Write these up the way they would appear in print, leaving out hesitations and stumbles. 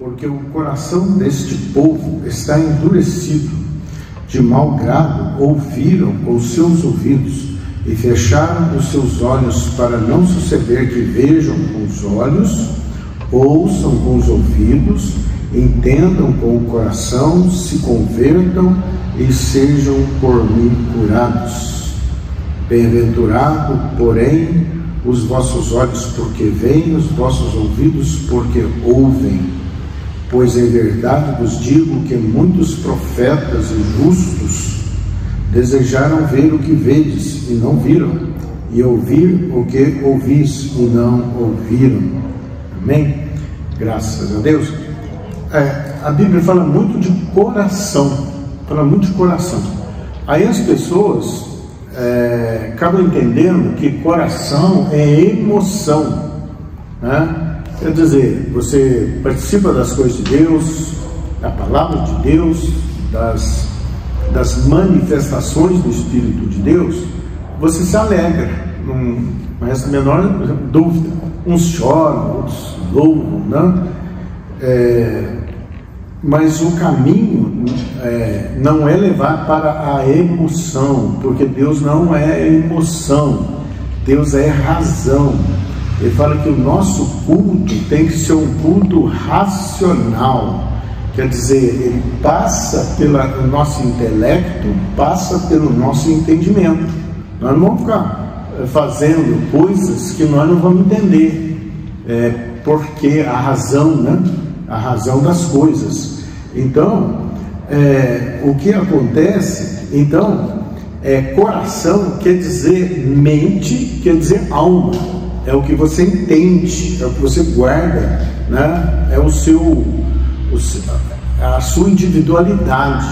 porque o coração deste povo está endurecido, de mau grado ouviram com os seus ouvidos e fecharam os seus olhos, para não suceder que vejam com os olhos, ouçam com os ouvidos, entendam com o coração, se convertam e sejam por mim curados. Bem-aventurado, porém, os vossos olhos porque veem, os vossos ouvidos porque ouvem. Pois em verdade vos digo que muitos profetas e justos desejaram ver o que vedes e não viram, e ouvir o que ouvis e não ouviram. Amém? Graças a Deus. A Bíblia fala muito de coração, Aí as pessoas acabam entendendo que coração é emoção, né? Quer dizer, você participa das coisas de Deus, da palavra de Deus, das manifestações do Espírito de Deus, você se alegra, não resta a menor dúvida. Uns choram, outros louvam, né? Mas o caminho não é levar para a emoção, porque Deus não é emoção, Deus é razão. Ele fala que o nosso culto tem que ser um culto racional, quer dizer, ele passa pelo nosso intelecto, passa pelo nosso entendimento. Nós não vamos ficar fazendo coisas que nós não vamos entender, porque a razão, né? A razão das coisas. Então, o que acontece, então, coração quer dizer mente, quer dizer alma, é o que você entende, é o que você guarda, né? É a sua individualidade,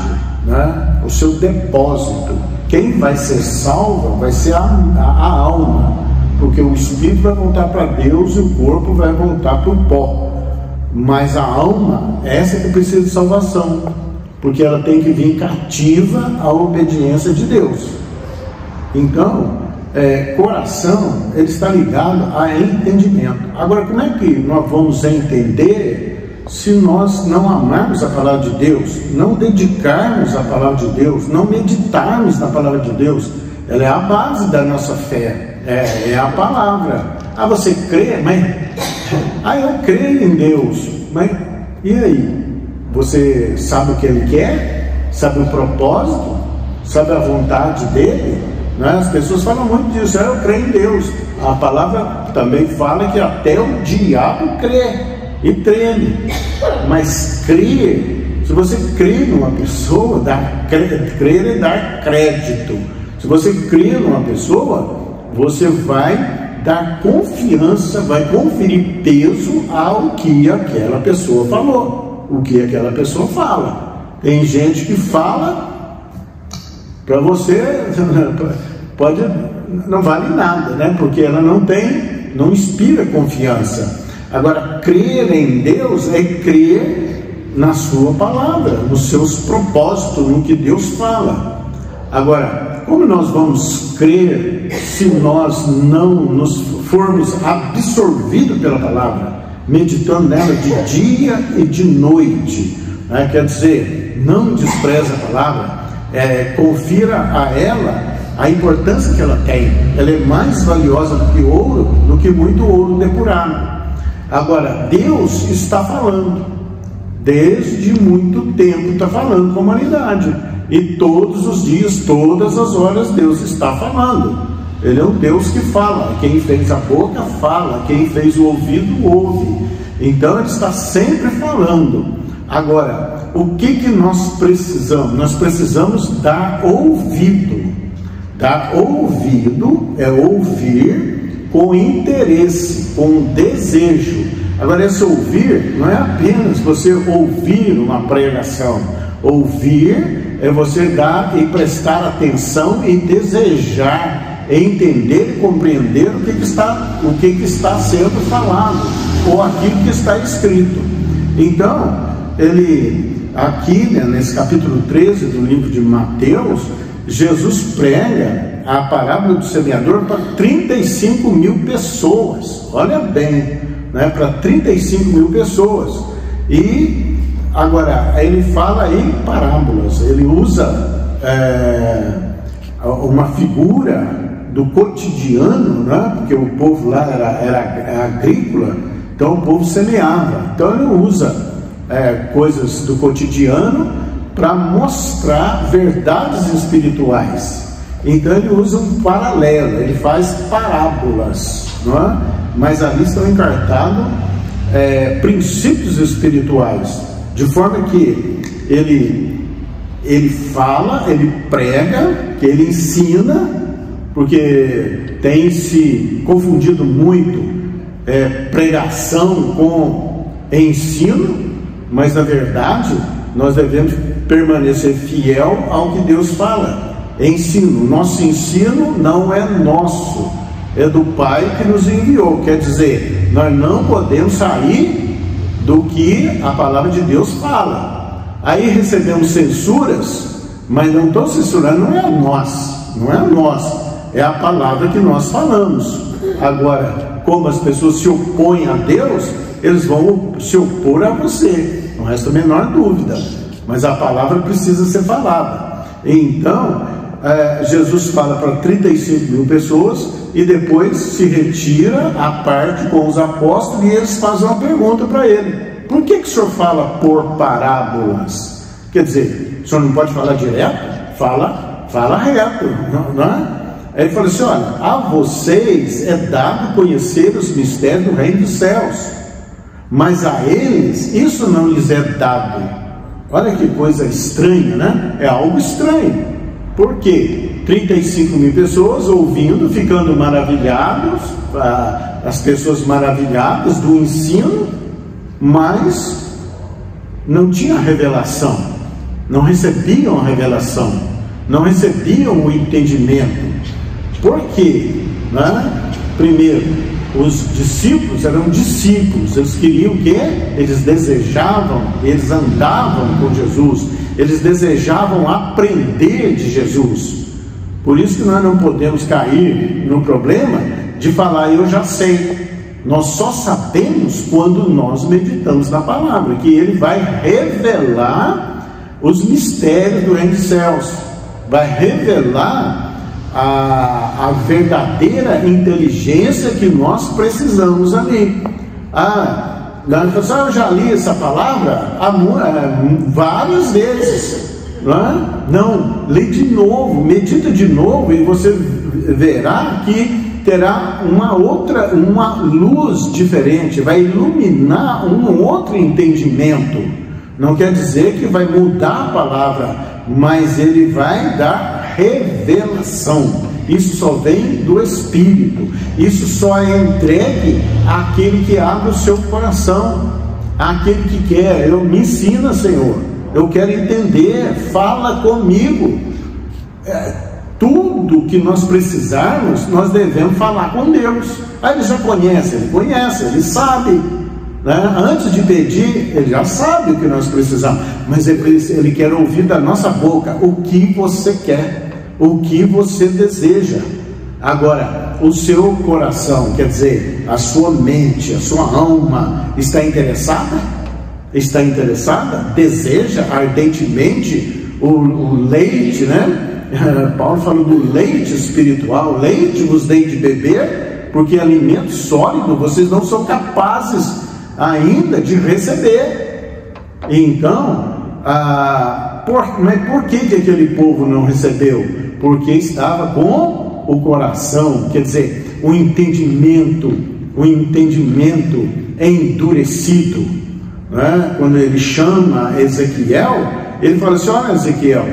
né? O seu depósito. Quem vai ser salvo vai ser a alma, porque o espírito vai voltar para Deus e o corpo vai voltar para o pó. Mas a alma, essa que precisa de salvação, porque ela tem que vir cativa à obediência de Deus. Então, coração, ele está ligado a entendimento. Agora, como é que nós vamos entender se nós não amarmos a palavra de Deus, não dedicarmos a palavra de Deus, não meditarmos na palavra de Deus? Ela é a base da nossa fé, é a palavra. Você crê, mas... eu creio em Deus, mas e aí? Você sabe o que Ele quer? Sabe o propósito? Sabe a vontade dEle? Né? As pessoas falam muito disso, eu creio em Deus. A palavra também fala que até o diabo crê e treme. Mas crer, se você crê numa pessoa, crer é dar crédito. Se você crê numa pessoa, você vai dar confiança, vai conferir peso ao que aquela pessoa falou, o que aquela pessoa fala. Tem gente que fala para você, não vale nada, né? Porque ela não inspira confiança. Agora, crer em Deus é crer na sua palavra, nos seus propósitos, no que Deus fala. Agora, como nós vamos crer se nós não nos formos absorvidos pela palavra, meditando nela de dia e de noite? Quer dizer, não despreze a palavra, confira a ela a importância que ela tem. Ela é mais valiosa do que ouro, do que muito ouro depurado. Agora, Deus está falando, desde muito tempo está falando com a humanidade. E todos os dias, todas as horas, Deus está falando. Ele é um Deus que fala. Quem fez a boca, fala. Quem fez o ouvido, ouve. Então, Ele está sempre falando. Agora, o que nós precisamos? Nós precisamos dar ouvido. Dar ouvido é ouvir com interesse, com desejo. Agora, esse ouvir não é apenas você ouvir uma pregação. Ouvir é você dar e prestar atenção e desejar, entender e compreender o que está sendo falado, ou aquilo que está escrito. Então, ele aqui, né, nesse capítulo 13 do livro de Mateus, Jesus prega a parábola do semeador para 35.000 pessoas. Olha bem, né, para 35.000 pessoas. E agora ele fala em parábolas, ele usa uma figura do cotidiano, né? Porque o povo lá era agrícola, então o povo semeava, então ele usa coisas do cotidiano para mostrar verdades espirituais. Então ele usa um paralelo, ele faz parábolas, não é? Mas ali estão encartados princípios espirituais, de forma que ele fala, ele prega, que ele ensina, porque tem se confundido muito pregação com ensino, mas na verdade nós devemos permanecer fiel ao que Deus fala. Ensino, nosso ensino não é nosso, é do Pai que nos enviou. Quer dizer, nós não podemos sair do que a palavra de Deus fala. Aí recebemos censuras, mas não estou censurando, não é nós, é a palavra que nós falamos. Agora, como as pessoas se opõem a Deus, eles vão se opor a você, não resta a menor dúvida, mas a palavra precisa ser falada. Então Jesus fala para 35 mil pessoas e depois se retira à parte com os apóstolos, e eles fazem uma pergunta para ele: por que o senhor fala por parábolas? Quer dizer, o senhor não pode falar direto? Fala reto, não é? Aí ele falou assim: olha, a vocês é dado conhecer os mistérios do reino dos céus, mas a eles isso não lhes é dado. Olha que coisa estranha, né? É algo estranho. Por quê? 35 mil pessoas ouvindo, ficando maravilhados, as pessoas maravilhadas do ensino, mas não tinha revelação, não recebiam a revelação, não recebiam o entendimento. Por quê? Né? Primeiro, os discípulos eram discípulos, eles queriam o quê? Eles desejavam, eles andavam com Jesus, eles desejavam aprender de Jesus. Por isso que nós não podemos cair no problema de falar eu já sei. Nós só sabemos quando nós meditamos na palavra, que ele vai revelar os mistérios do reino dos céus, vai revelar a verdadeira inteligência que nós precisamos ali. Eu já li essa palavra várias vezes, não é? Não, lê de novo, medita de novo, e você verá que terá uma luz diferente, vai iluminar um outro entendimento. Não quer dizer que vai mudar a palavra, mas ele vai dar revelação. Isso só vem do Espírito, isso só é entregue àquele que abre o seu coração, àquele que quer. Me ensina, Senhor, eu quero entender, fala comigo. Tudo que nós precisarmos, nós devemos falar com Deus. Aí ele já conhece, ele sabe, né? Antes de pedir, ele já sabe o que nós precisamos, mas ele quer ouvir da nossa boca o que você quer, o que você deseja. Agora, o seu coração, quer dizer, a sua mente, a sua alma, está interessada? Está interessada? Deseja ardentemente o leite, né? Paulo falou do leite espiritual. Leite vos dei de beber, porque alimento sólido vocês não são capazes ainda de receber. Então, mas por que aquele povo não recebeu? Porque estava com o coração, quer dizer, o entendimento endurecido, né? Quando ele chama Ezequiel, ele fala assim: olha, Ezequiel,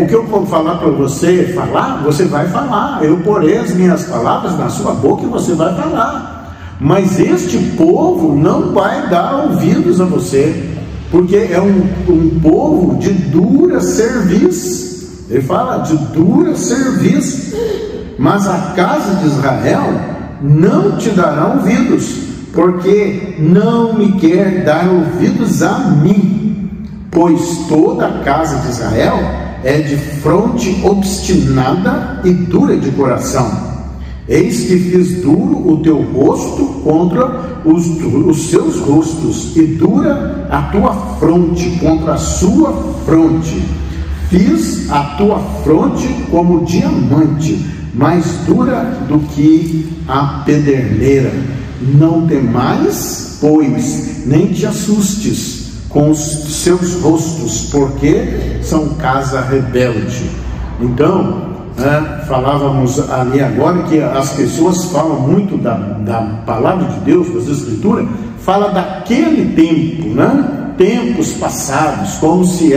o que eu vou falar para você falar, você vai falar. Eu porei as minhas palavras na sua boca e você vai falar. Mas este povo não vai dar ouvidos a você, porque é um povo de dura cerviz. Ele fala de dura cerviz. Mas a casa de Israel não te dará ouvidos, porque não me quer dar ouvidos a mim, pois toda a casa de Israel é de fronte obstinada e dura de coração. Eis que fiz duro o teu rosto contra os seus rostos, e dura a tua fronte contra a sua fronte. Fiz a tua fronte como diamante, mais dura do que a pederneira. Não temais, pois, nem te assustes com os seus rostos, porque são casa rebelde. Então, falávamos ali agora que as pessoas falam muito da palavra de Deus, das Escrituras, fala daquele tempo, né? Tempos passados, como se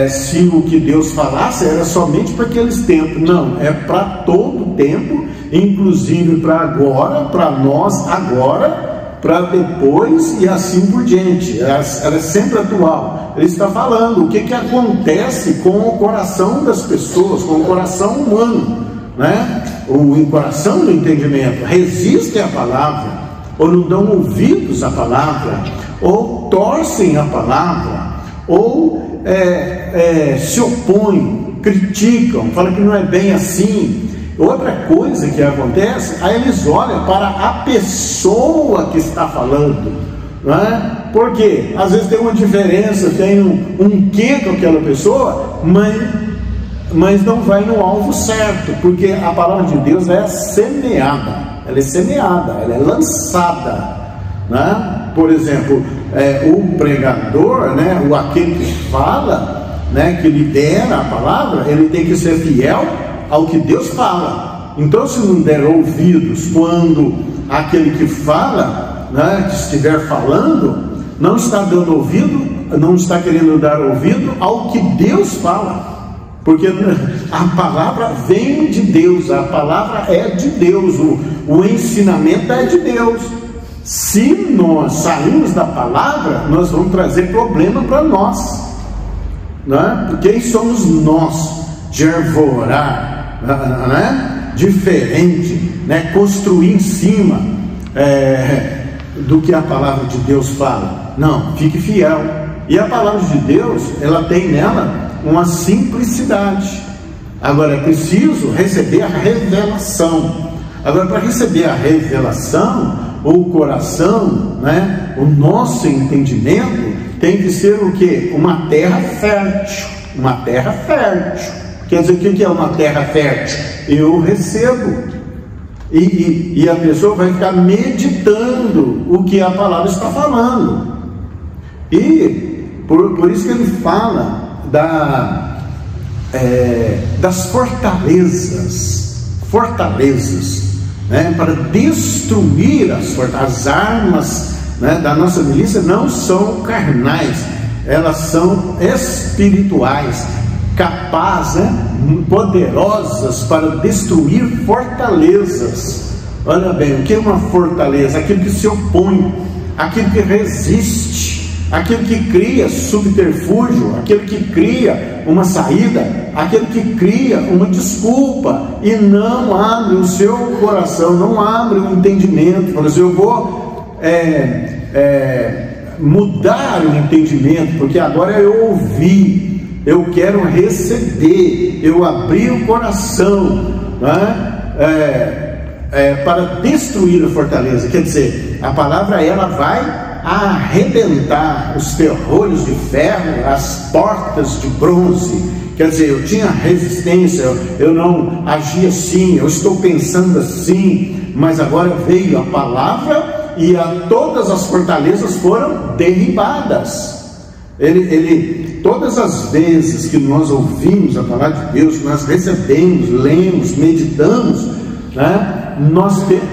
se o que Deus falasse era somente para aqueles tempos. Não, é para todo tempo, inclusive para agora, para nós agora, para depois e assim por diante. Ela é sempre atual. Ele está falando o que acontece com o coração das pessoas, com o coração humano, né? O coração do entendimento resistem à palavra, ou não dão ouvidos à palavra, ou torcem a palavra, ou se opõem, criticam, falam que não é bem assim. Outra coisa que acontece, aí eles olham para a pessoa que está falando, não é? Porque às vezes tem uma diferença, tem um quê com aquela pessoa, mas não vai no alvo certo, porque a palavra de Deus é semeada, ela é lançada, né? Por exemplo, o pregador, né? Aquele que fala, né? Que lidera a palavra, ele tem que ser fiel ao que Deus fala. Então, se não der ouvidos quando aquele que fala, né, que estiver falando, não está dando ouvido, não está querendo dar ouvido ao que Deus fala, porque a palavra vem de Deus, a palavra é de Deus, o ensinamento é de Deus. Se nós sairmos da palavra, nós vamos trazer problema para nós, né? Porque quem somos nós de arvorar, né? Diferente, né? Construir em cima do que a palavra de Deus fala? Não, fique fiel. E a palavra de Deus, ela tem nela uma simplicidade. Agora é preciso receber a revelação. Agora, para receber a revelação, o coração, né? O nosso entendimento tem que ser o quê? Uma terra fértil. Uma terra fértil. Quer dizer, o que é uma terra fértil? Eu recebo. E a pessoa vai ficar meditando o que a palavra está falando. E por isso que ele fala das fortalezas, né? Para destruir as armas, né, da nossa milícia não são carnais, elas são espirituais, capazes, né, poderosas para destruir fortalezas. Olha bem, o que é uma fortaleza? Aquilo que se opõe, aquilo que resiste, aquilo que cria subterfúgio, aquilo que cria uma saída, aquele que cria uma desculpa e não abre o seu coração, não abre o entendimento. Fala assim: eu vou mudar o entendimento, porque agora eu ouvi, eu quero receber, eu abri o coração, né? Para destruir a fortaleza. Quer dizer, a palavra ela vai arrebentar os ferrolhos de ferro, as portas de bronze. Quer dizer, eu tinha resistência, eu não agia assim, eu estou pensando assim, mas agora veio a palavra e todas as fortalezas foram derribadas. Todas as vezes que nós ouvimos a palavra de Deus, que nós recebemos, lemos, meditamos, né?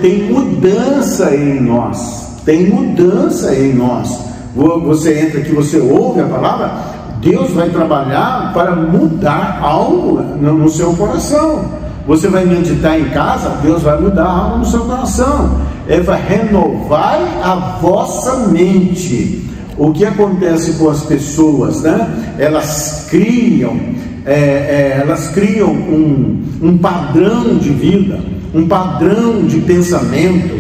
Tem mudança em nós. Tem mudança em nós. Você entra aqui, você ouve a palavra, Deus vai trabalhar para mudar algo no seu coração. Você vai meditar em casa, Deus vai mudar algo no seu coração. Ele vai renovar a vossa mente. O que acontece com as pessoas, né? Elas criam um padrão de vida, um padrão de pensamento,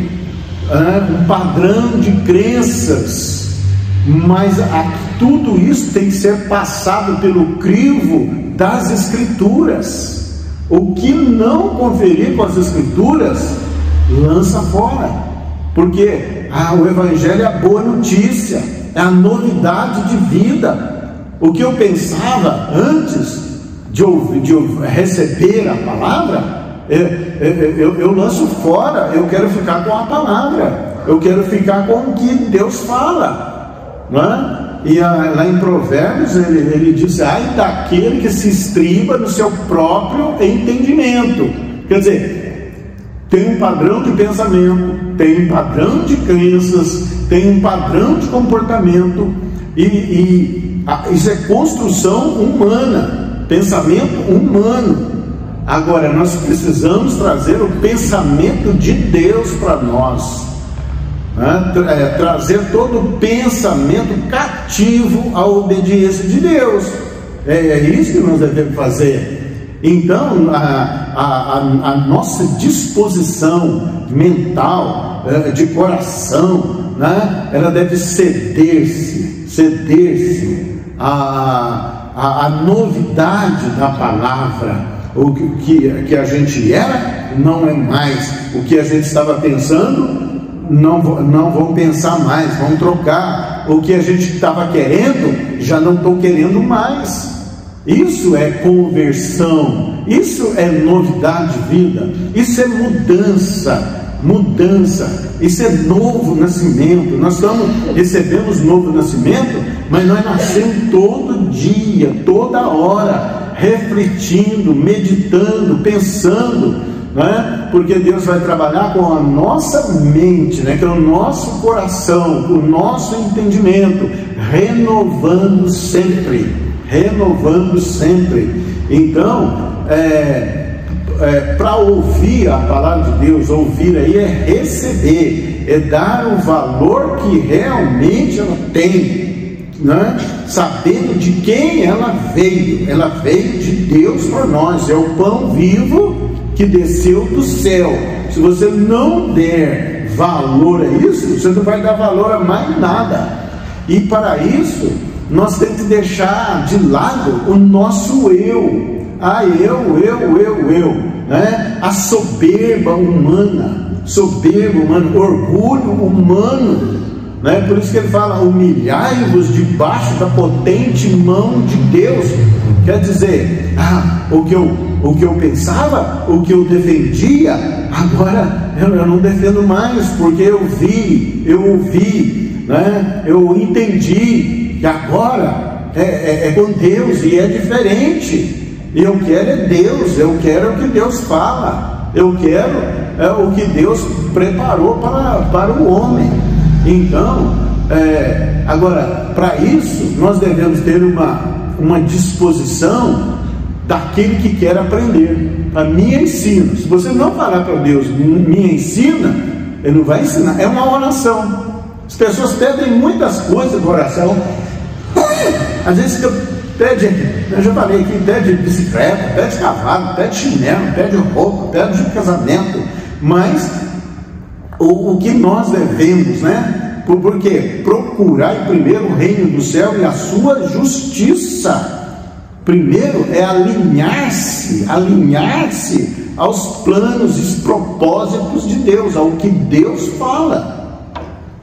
um padrão de crenças, mas tudo isso tem que ser passado pelo crivo das Escrituras. O que não conferir com as Escrituras, lança fora. Porque o Evangelho é a boa notícia, é a novidade de vida. O que eu pensava antes de receber a palavra, eu lanço fora. Eu quero ficar com a palavra, eu quero ficar com o que Deus fala, não é? E lá em Provérbios ele diz: ai daquele que se estriba no seu próprio entendimento. Quer dizer, tem um padrão de pensamento, tem um padrão de crenças, tem um padrão de comportamento, e isso é construção humana, pensamento humano. Agora nós precisamos trazer o pensamento de Deus para nós, né? Trazer todo o pensamento cativo à obediência de Deus. É isso que nós devemos fazer. Então a nossa disposição mental, de coração, né? Ela deve ceder-se à novidade da palavra. O que a gente era não é mais o que a gente estava pensando. Não vão pensar mais, vão trocar. O que a gente estava querendo, já não estou querendo mais. Isso é conversão, isso é novidade de vida, isso é mudança, isso é novo nascimento. Nós recebemos novo nascimento, mas nós nascemos todo dia, toda hora, refletindo, meditando, pensando, né? Porque Deus vai trabalhar com a nossa mente, né? Que é o nosso coração, o nosso entendimento, renovando sempre. Então, para ouvir a palavra de Deus, ouvir aí é receber, é dar o valor que realmente ela tem, né? Sabendo de quem ela veio de Deus para nós, é o pão vivo que desceu do céu. Se você não der valor a isso, você não vai dar valor a mais nada. E para isso nós temos que deixar de lado o nosso eu, né? A soberba humana, orgulho humano, né? Por isso que ele fala: humilhai-vos debaixo da potente mão de Deus. Quer dizer, o que eu pensava, o que eu defendia, agora eu não defendo mais, porque eu ouvi, né? Eu entendi que agora é com Deus e é diferente. E eu quero é Deus, eu quero o que Deus fala, eu quero o que Deus preparou para o homem. Então, agora, para isso, nós devemos ter uma disposição daquele que quer aprender. A me ensina. Se você não falar para Deus, me ensina, Ele não vai ensinar. É uma oração. As pessoas pedem muitas coisas de oração. Às vezes pede, eu já falei aqui, pede bicicleta, pede cavalo, pede chinelo, pede roupa, pede casamento. Mas o que nós devemos, né? Porque procurar primeiro o reino do céu e a sua justiça. Primeiro é alinhar-se aos planos e propósitos de Deus, ao que Deus fala.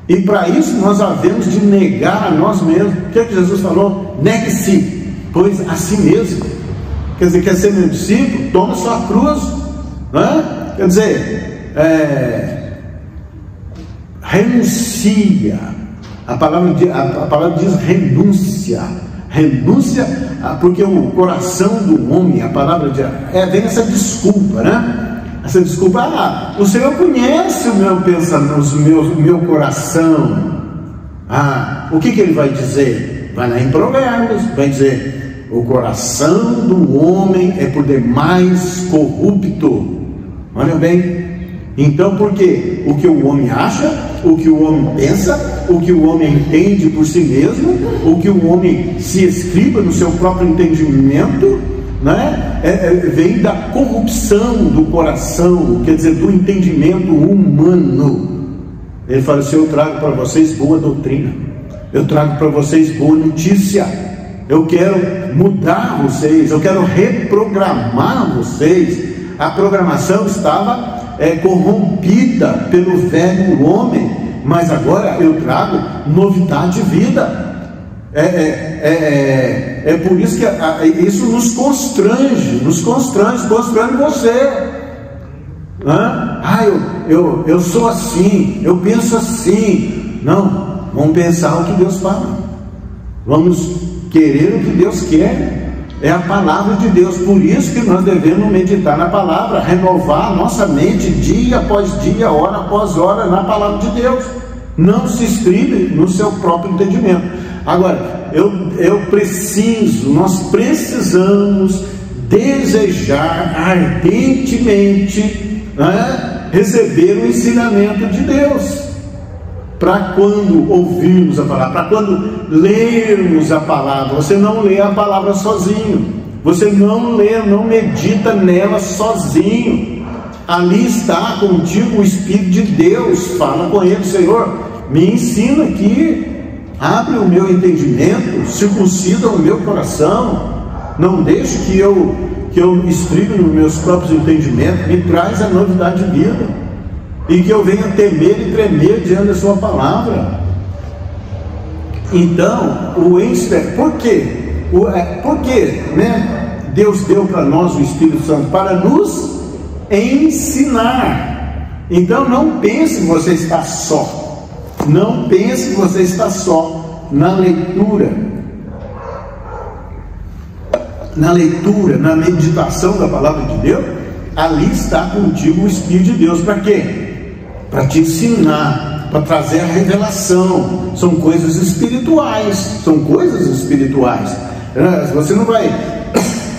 E para isso nós havemos de negar a nós mesmos. O que é que Jesus falou? Negue-se, pois a si mesmo. Quer dizer, quer ser meu discípulo? Toma sua cruz, né? Quer dizer, renuncia. A palavra diz renúncia, porque o coração do homem, a palavra diz, vem essa desculpa, né? Essa desculpa: o Senhor conhece o meu pensamento, o meu coração. O que Ele vai dizer? Vai lá em Provérbios, vai dizer: o coração do homem é por demais corrupto. Olha bem. Então, por quê? O que o homem acha, o que o homem pensa, o que o homem entende por si mesmo, o que o homem se escriba no seu próprio entendimento, né? Vem da corrupção do coração, quer dizer, do entendimento humano. Ele fala assim: eu trago para vocês boa doutrina, eu trago para vocês boa notícia, eu quero mudar vocês, eu quero reprogramar vocês. A programação estava corrompida pelo velho homem, mas agora eu trago novidade de vida. É por isso que isso nos constrange você. Eu sou assim, eu penso assim. Não, vamos pensar o que Deus fala, vamos querer o que Deus quer. É a palavra de Deus. Por isso que nós devemos meditar na palavra, renovar a nossa mente dia após dia, hora após hora, na palavra de Deus. Não se estribe no seu próprio entendimento. Agora, nós precisamos desejar ardentemente, receber o ensinamento de Deus. Para quando ouvirmos a palavra, para quando lermos a palavra. Você não lê a palavra sozinho, você não lê, não medita nela sozinho. Ali está contigo o Espírito de Deus. Fala com ele: Senhor, me ensina aqui, abre o meu entendimento, circuncida o meu coração, não deixe que eu estribe nos meus próprios entendimentos, me traz a novidade de vida, e que eu venha temer e tremer diante da sua palavra. Então, por quê? Porque Deus deu para nós o Espírito Santo para nos ensinar. Então não pense que você está só, não pense que você está só na leitura, na meditação da palavra de Deus. Ali está contigo o Espírito de Deus. Para quê? Para te ensinar, para trazer a revelação. São coisas espirituais, Você não vai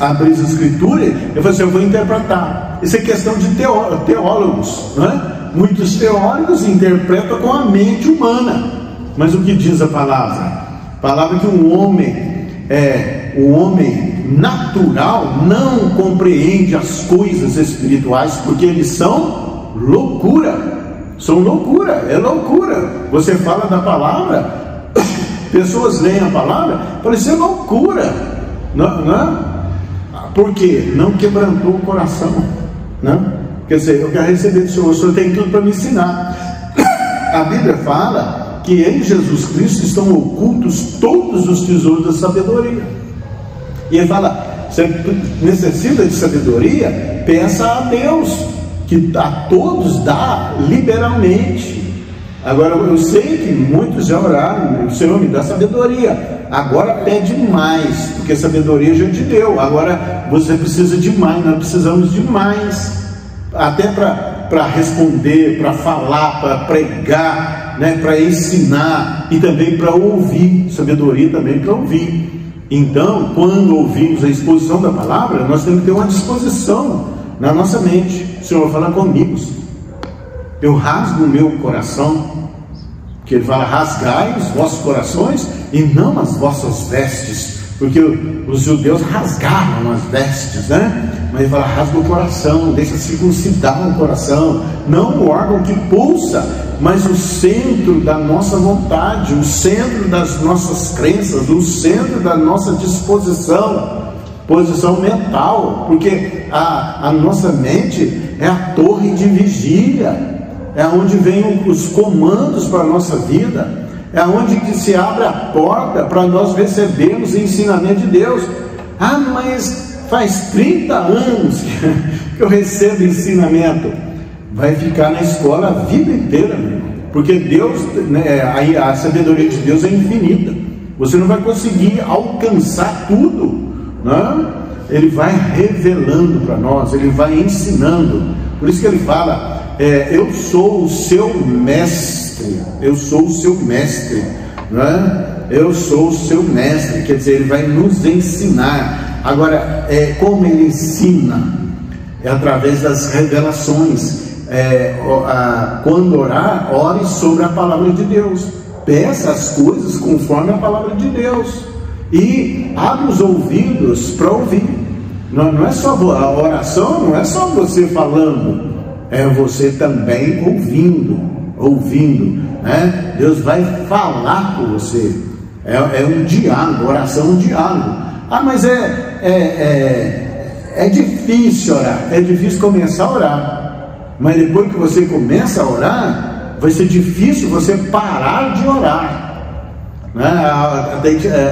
abrir as escrituras e falar assim: eu vou interpretar. Isso é questão de teólogos, Muitos teólogos interpretam com a mente humana. Mas o que diz a palavra? A palavra que o homem natural não compreende as coisas espirituais, porque eles são loucura. É loucura. Você fala da palavra, pessoas leem a palavra, parece loucura, não? Por quê? Não quebrantou o coração, Quer dizer, eu quero receber do Senhor, o Senhor tem tudo para me ensinar. A Bíblia fala que em Jesus Cristo estão ocultos todos os tesouros da sabedoria. E ele fala: você necessita de sabedoria? Peça a Deus, que a todos dá liberalmente. Agora, eu sei que muitos já oraram: o Senhor me dá sabedoria. Agora pede mais, porque sabedoria já te deu. Agora você precisa de mais, nós precisamos de mais, até para responder, para falar, para pregar, para ensinar, e também para ouvir. Sabedoria também para ouvir. Então, quando ouvimos a exposição da palavra, nós temos que ter uma disposição na nossa mente. O Senhor fala comigo, eu rasgo o meu coração, que ele fala: rasgai os vossos corações e não as vossas vestes, porque os judeus rasgavam as vestes, mas ele fala: rasga o coração, deixa circuncidar o coração, não o órgão que pulsa, mas o centro da nossa vontade, o centro das nossas crenças, o centro da nossa disposição mental, porque a nossa mente é a torre de vigília, é onde vem os comandos para a nossa vida, é onde que se abre a porta para nós recebermos o ensinamento de Deus. Mas faz 30 anos que eu recebo ensinamento. Vai ficar na escola a vida inteira, porque Deus, a sabedoria de Deus é infinita. Você não vai conseguir alcançar tudo, Ele vai revelando para nós, Ele vai ensinando. Por isso que Ele fala: eu sou o seu mestre, eu sou o seu mestre, eu sou o seu mestre. Quer dizer, Ele vai nos ensinar. Agora, como Ele ensina? É através das revelações. Quando orar, ore sobre a palavra de Deus, peça as coisas conforme a palavra de Deus, e abre os ouvidos para ouvir. Não é só a oração, não é só você falando, é você também ouvindo, Deus vai falar com você. É um diálogo, oração é um diálogo. Ah, mas é difícil orar, é difícil começar a orar, mas depois que você começa a orar, vai ser difícil você parar de orar, né?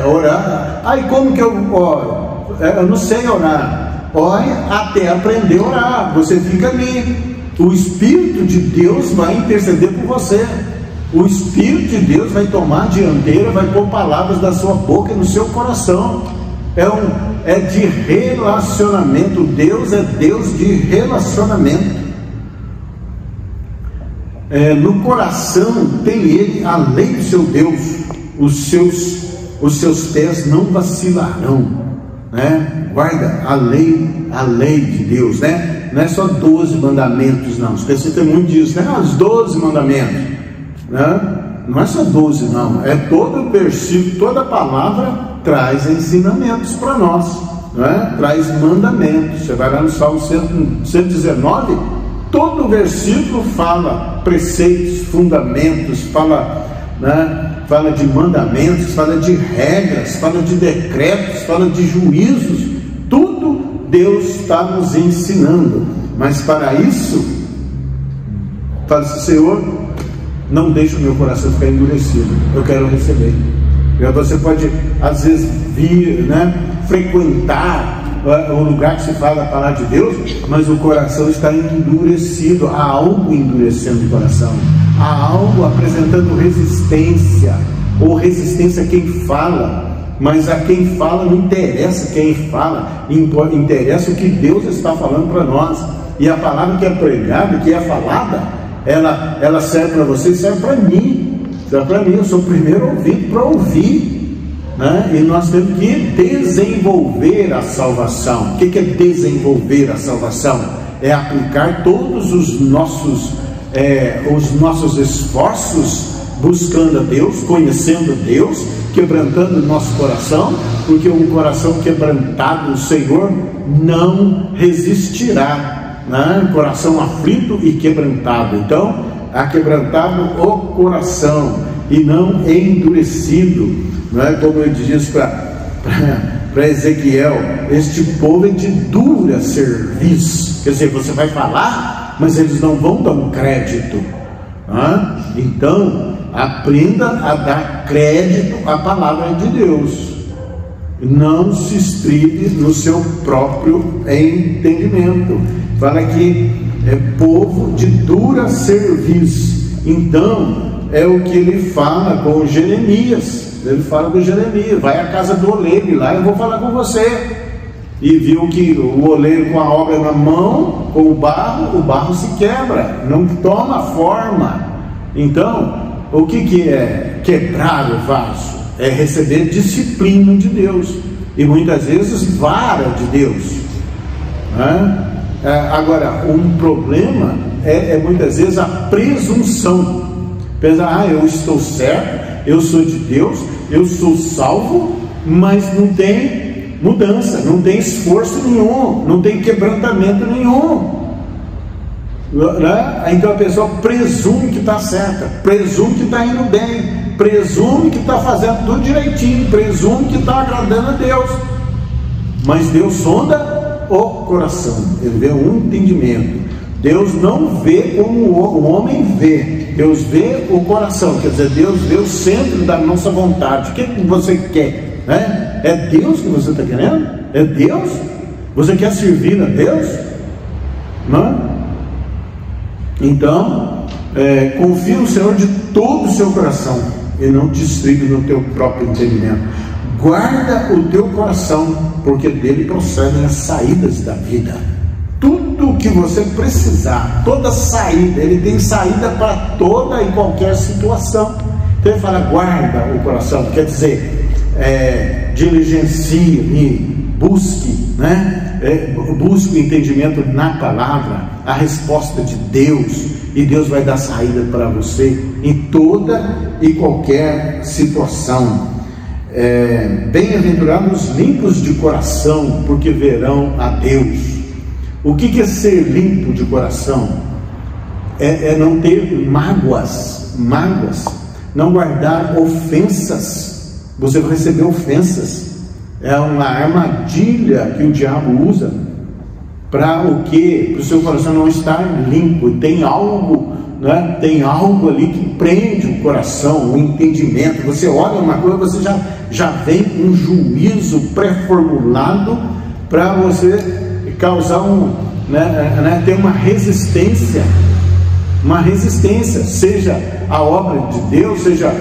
Orar, aí como que eu oro? Eu não sei orar. Ore até aprender a orar, você fica ali, o Espírito de Deus vai interceder por você. O Espírito de Deus vai tomar a dianteira, vai pôr palavras da sua boca e no seu coração. É de relacionamento. Deus é Deus de relacionamento. No coração tem Ele a lei do seu Deus. Os seus pés não vacilarão, né? Guarda a lei de Deus, né? Não é só 12 mandamentos, não. As pessoas têm muito disso, né? Os 12 mandamentos. Não é só 12, não, é todo versículo, toda palavra traz ensinamentos para nós, né? Traz mandamentos. Você vai lá no Salmo 119, todo versículo fala preceitos, fundamentos, fala, né? Fala de mandamentos, fala de regras, fala de decretos, fala de juízos. Tudo Deus está nos ensinando, mas para isso, fala assim: Senhor, não deixe o meu coração ficar endurecido, eu quero receber. Você pode às vezes vir, né, frequentar o lugar que se fala a palavra de Deus, mas o coração está endurecido. Há algo endurecendo o coração, há algo apresentando resistência, ou resistência a quem fala, mas a quem fala não interessa quem fala, interessa o que Deus está falando para nós. E a palavra que é pregada, que é falada, ela serve para você, serve para mim, serve para mim. Eu sou o primeiro ouvido para ouvir, né? E nós temos que desenvolver a salvação. O que é desenvolver a salvação? É aplicar todos os nossos esforços buscando a Deus, conhecendo a Deus, quebrantando o nosso coração, porque um coração quebrantado o Senhor não resistirá, né? Coração aflito e quebrantado. Então, aquebrantado o coração e não endurecido, não é? Como eu disse para Ezequiel: este povo é de dura serviço. Quer dizer, você vai falar, mas eles não vão dar um crédito, né? Então, aprenda a dar crédito à palavra de Deus. Não se estribe no seu próprio entendimento. Fala que é povo de dura serviço. Então, é o que ele fala com Jeremias. Ele fala com Jeremias: vai à casa do oleiro, lá eu vou falar com você. E viu que o oleiro com a obra na mão, com o barro se quebra, não toma forma. Então, o que é quebrar o vaso? É receber disciplina de Deus, e muitas vezes vara de Deus, né? Agora, um problema é muitas vezes a presunção. Pensa: eu estou certo, eu sou de Deus, eu sou salvo, mas não tem mudança, não tem esforço nenhum, não tem quebrantamento nenhum, né? Então a pessoa presume que está certa, presume que está indo bem, presume que está fazendo tudo direitinho, presume que está agradando a Deus, mas Deus sonda o coração, Ele vê o entendimento. Deus não vê como o homem vê, Deus vê o coração. Quer dizer, Deus vê o centro da nossa vontade. O que você quer, né? É Deus que você está querendo? É Deus? Você quer servir a Deus? Não? Então, confia no Senhor de todo o seu coração e não te estribe no teu próprio entendimento. Guarda o teu coração, porque dele procedem as saídas da vida. Tudo que você precisar, toda saída, ele tem saída para toda e qualquer situação. Então ele fala: guarda o coração, quer dizer, diligencie e busque, né? Busque o entendimento na palavra, a resposta de Deus, e Deus vai dar saída para você em toda e qualquer situação. Bem-aventurados os limpos de coração, porque verão a Deus. O que é ser limpo de coração? É não ter mágoas, não guardar ofensas, você vai receber ofensas. É uma armadilha que o diabo usa para o quê? Para o seu coração não estar limpo. Tem algo, né? Tem algo ali que prende o coração, o entendimento. Você olha uma coisa, você já vem com um juízo pré-formulado para você causar ter uma resistência, seja a obra de Deus, seja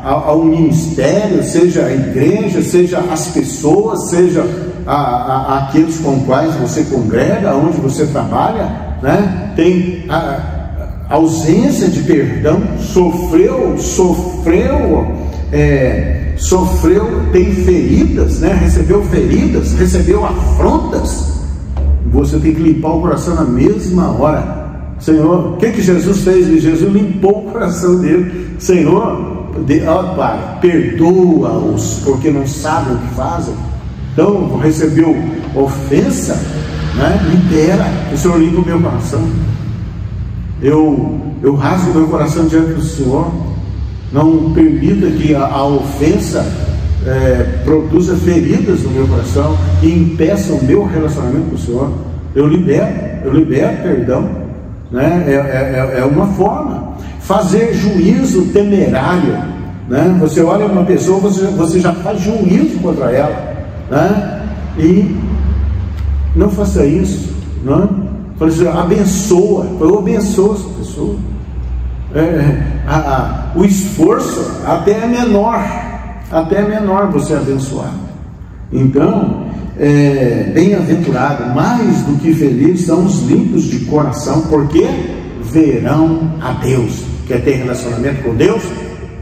ao ministério, seja a igreja, seja as pessoas, seja aqueles com quais você congrega, onde você trabalha, né? Tem a ausência de perdão, sofreu, tem feridas, né? Recebeu feridas, recebeu afrontas. Você tem que limpar o coração na mesma hora. Senhor, o que Jesus fez? Jesus limpou o coração dele. Senhor, Pai, perdoa-os, porque não sabem o que fazem. Então, recebeu ofensa, né? Libera. O Senhor limpa o meu coração. Eu rasgo o meu coração diante do Senhor. Não permita que a ofensa produza feridas no meu coração e impeça o meu relacionamento com o Senhor. Eu libero perdão, né? É uma forma. Fazer juízo temerário, né? Você olha uma pessoa, você já faz juízo contra ela, né? E não faça isso, né? Fala assim, abençoa. Eu abençoo essa pessoa. O esforço até é menor você abençoar. Então, bem-aventurado, mais do que feliz são os limpos de coração, porque verão a Deus. Quer ter relacionamento com Deus?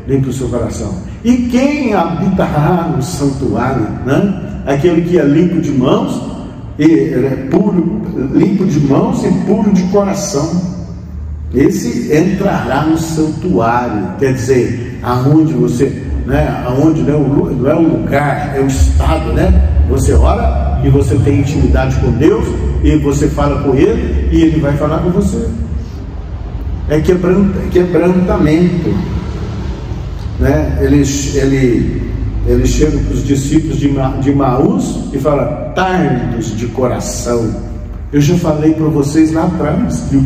Limpe o seu coração. E quem habitará no santuário, né? Aquele que é limpo de mãos limpo de mãos e puro de coração, esse entrará no santuário. Quer dizer, aonde você, né? Aonde não é o lugar, é o estado, né? Você ora e você tem intimidade com Deus, e você fala com Ele e Ele vai falar com você. É quebrantamento, né? Ele chega para os discípulos de Maús e fala: tardos de coração. Eu já falei para vocês lá atrás o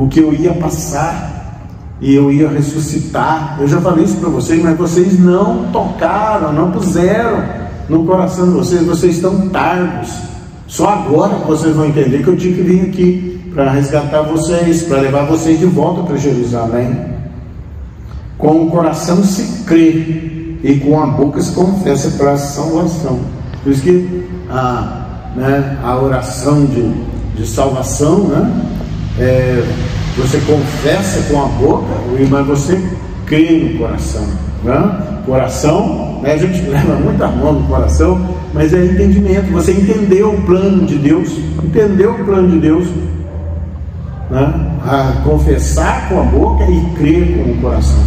que eu ia passar, e eu ia ressuscitar. Eu já falei isso para vocês, mas vocês não tocaram, não puseram no coração de vocês. Vocês estão tardos. Só agora vocês vão entender que eu tinha que vir aqui para resgatar vocês, para levar vocês de volta para Jerusalém. Com o coração se crê e com a boca se confessa para a salvação. Por isso que a oração de salvação, né? Você confessa com a boca, mas você crê no coração, né? Coração, né? A gente leva muito a mão no coração, mas é entendimento. Você entendeu o plano de Deus, né? A confessar com a boca e crer com o coração,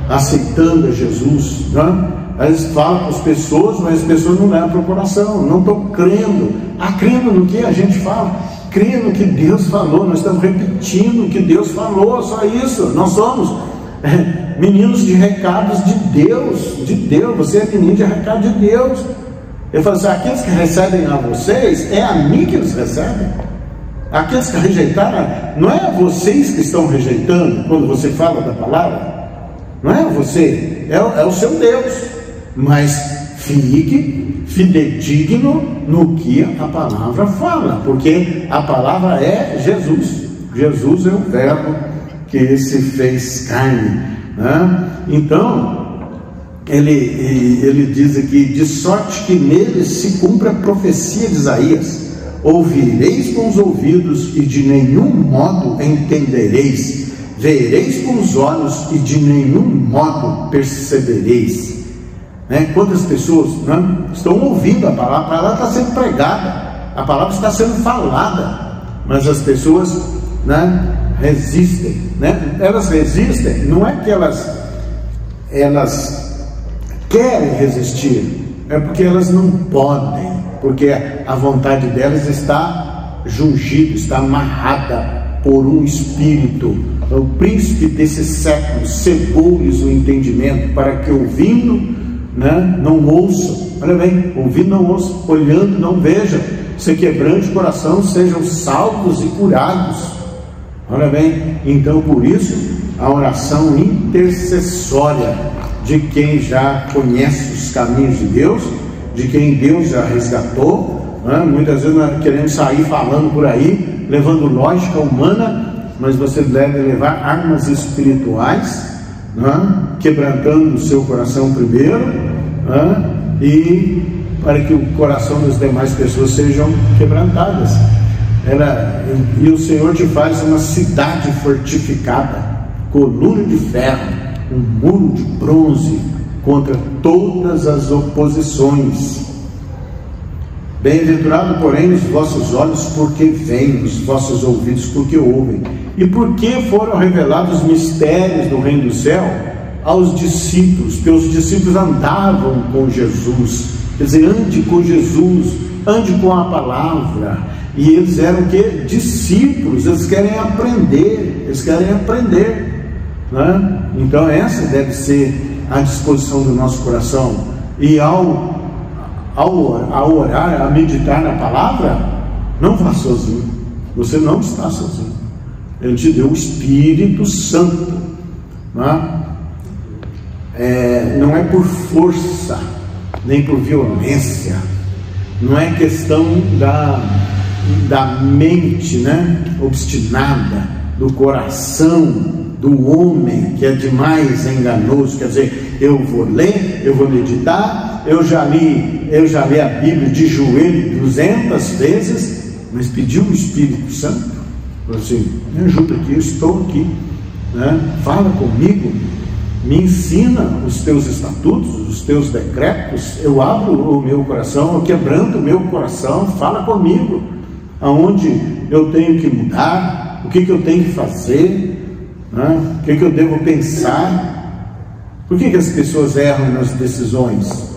aceitando a Jesus, né? Às vezes fala com as pessoas, mas as pessoas não levam para o coração, não estão crendo. Crendo no que a gente fala, crendo no que Deus falou. Nós estamos repetindo o que Deus falou, só isso. Nós somos meninos de recados de Deus. Você é menino de recado de Deus. Ele fala assim: aqueles que recebem a vocês, é a mim que eles recebem. Aqueles que rejeitaram, não é vocês que estão rejeitando quando você fala da palavra, não é você, é o seu Deus. Mas fique fidedigno no que a palavra fala, porque a palavra é Jesus. Jesus é o verbo que se fez carne, né? Então ele diz aqui: de sorte que nele se cumpre a profecia de Isaías: ouvireis com os ouvidos e de nenhum modo entendereis, vereis com os olhos e de nenhum modo percebereis. Né? Quantas pessoas, né, estão ouvindo a palavra está sendo pregada, a palavra está sendo falada, mas as pessoas, né, resistem, né? Elas resistem, não é que elas querem resistir, é porque elas não podem, porque a vontade delas está jungida, está amarrada por um espírito o príncipe desse século cegou-lhes o entendimento, para que ouvindo, né, não ouçam. Olha bem, ouvindo não ouçam, olhando não vejam, se quebrante o coração sejam salvos e curados. Olha bem, então por isso a oração intercessória de quem já conhece os caminhos de Deus, de quem Deus já resgatou, né? Muitas vezes nós queremos sair falando por aí, levando lógica humana, mas você deve levar armas espirituais, né? Quebrantando o seu coração primeiro, né? E para que o coração das demais pessoas sejam quebrantadas. E o Senhor te faz uma cidade fortificada, coluna de ferro, um muro de bronze contra todas as oposições. Bem-aventurado, porém, os vossos olhos, porque veem, os vossos ouvidos, porque ouvem. E porque foram revelados os mistérios do reino do céu aos discípulos, porque os discípulos andavam com Jesus. Quer dizer, ande com Jesus, ande com a palavra. E eles eram o quê? Discípulos, eles querem aprender, né? Então essa deve ser a disposição do nosso coração. E ao orar, a meditar na palavra, não vá sozinho, você não está sozinho. Ele te deu o Espírito Santo, né? Não é por força, nem por violência, não é questão da mente, né, obstinada, do coração do homem, que é demais enganoso. Quer dizer, eu vou ler, eu vou meditar, eu já li a Bíblia de joelho 200 vezes, mas pediu o Espírito Santo, falou assim: me ajuda aqui, eu estou aqui, né? Fala comigo, me ensina os teus estatutos, os teus decretos. Eu abro o meu coração, eu quebranto o meu coração, fala comigo, aonde eu tenho que mudar, o que eu tenho que fazer, né? O que eu devo pensar. Por que as pessoas erram nas decisões?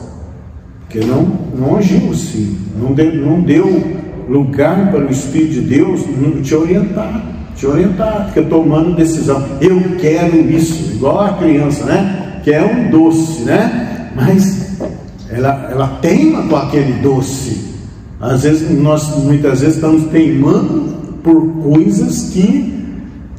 Porque não agiu assim, não deu lugar para o Espírito de Deus te orientar, fica tomando decisão. Eu quero isso, igual a criança, né? Quer um doce, né? Mas ela teima com aquele doce. Às vezes, muitas vezes estamos teimando por coisas que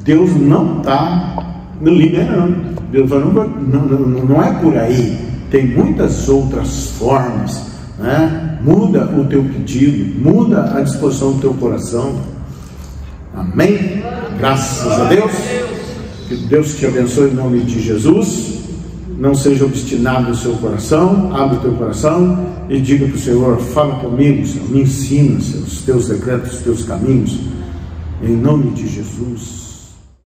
Deus não está liberando. Deus fala: não é por aí, tem muitas outras formas, né? Muda o teu pedido, muda a disposição do teu coração. Amém? Graças a Deus. Que Deus te abençoe em nome de Jesus. Não seja obstinado o seu coração, abre o teu coração e diga para o Senhor: fala comigo, Senhor, me ensina, Senhor, os teus decretos, os teus caminhos, em nome de Jesus.